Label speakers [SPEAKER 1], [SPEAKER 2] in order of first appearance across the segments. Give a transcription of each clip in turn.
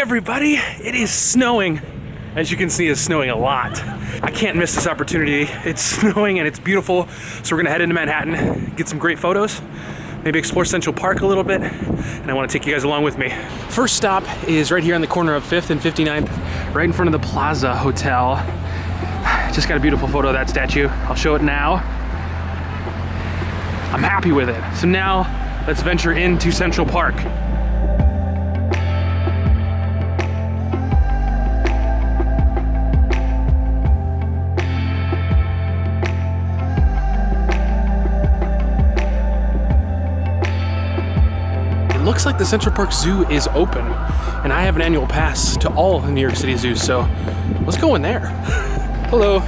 [SPEAKER 1] everybody, it is snowing. As you can see, it's snowing a lot. I can't miss this opportunity. It's snowing and it's beautiful. So we're gonna head into Manhattan, get some great photos, maybe explore Central Park a little bit, and I wanna take you guys along with me. First stop is right here on the corner of 5th and 59th, right in front of the Plaza Hotel. Just got a beautiful photo of that statue. I'll show it now. I'm happy with it. So now, let's venture into Central Park. It looks like the Central Park Zoo is open, and I have an annual pass to all the New York City zoos, so let's go in there. Hello.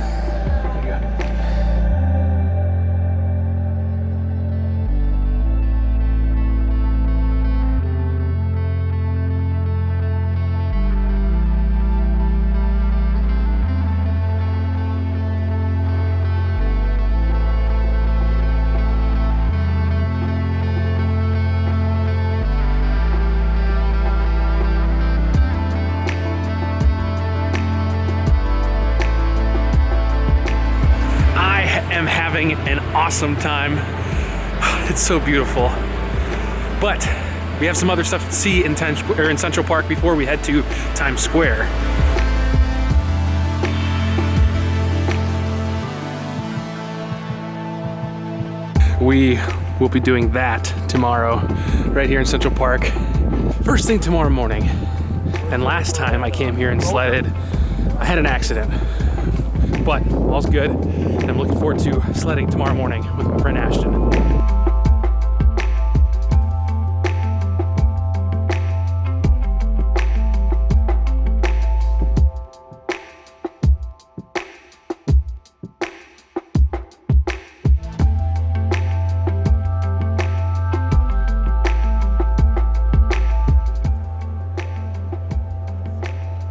[SPEAKER 1] I'm having an awesome time. It's so beautiful. But we have some other stuff to see in Times Square, in Central Park, before we head to Times Square. We will be doing that tomorrow, right here in Central Park. First thing tomorrow morning. And last time I came here and sledded, I had an accident. But all's good, and I'm looking forward to sledding tomorrow morning with my friend Ashton.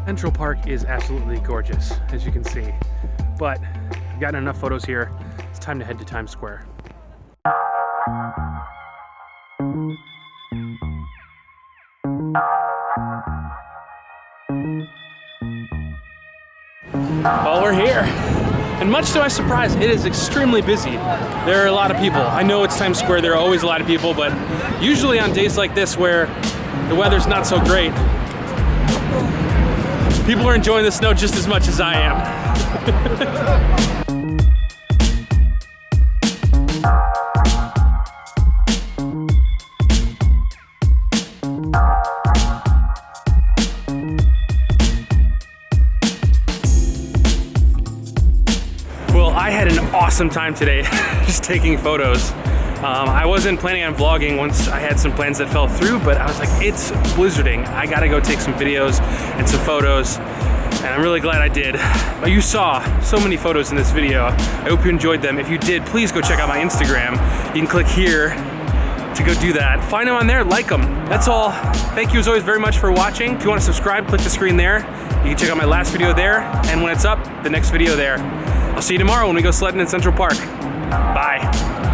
[SPEAKER 1] Central Park is absolutely gorgeous, as you can see. But I've gotten enough photos here. It's time to head to Times Square. Well, we're here. And much to my surprise, it is extremely busy. There are a lot of people. I know it's Times Square, there are always a lot of people, but usually on days like this where the weather's not so great, people are enjoying the snow just as much as I am. Well, I had an awesome time today just taking photos. I wasn't planning on vlogging once I had some plans that fell through, but I was like, it's blizzarding. I gotta go take some videos and some photos, and I'm really glad I did. You saw so many photos in this video. I hope you enjoyed them. If you did, please go check out my Instagram. You can click here to go do that. Find them on there, like them. That's all. Thank you as always very much for watching. If you want to subscribe, click the screen there. You can check out my last video there, and when it's up, the next video there. I'll see you tomorrow when we go sledding in Central Park. Bye.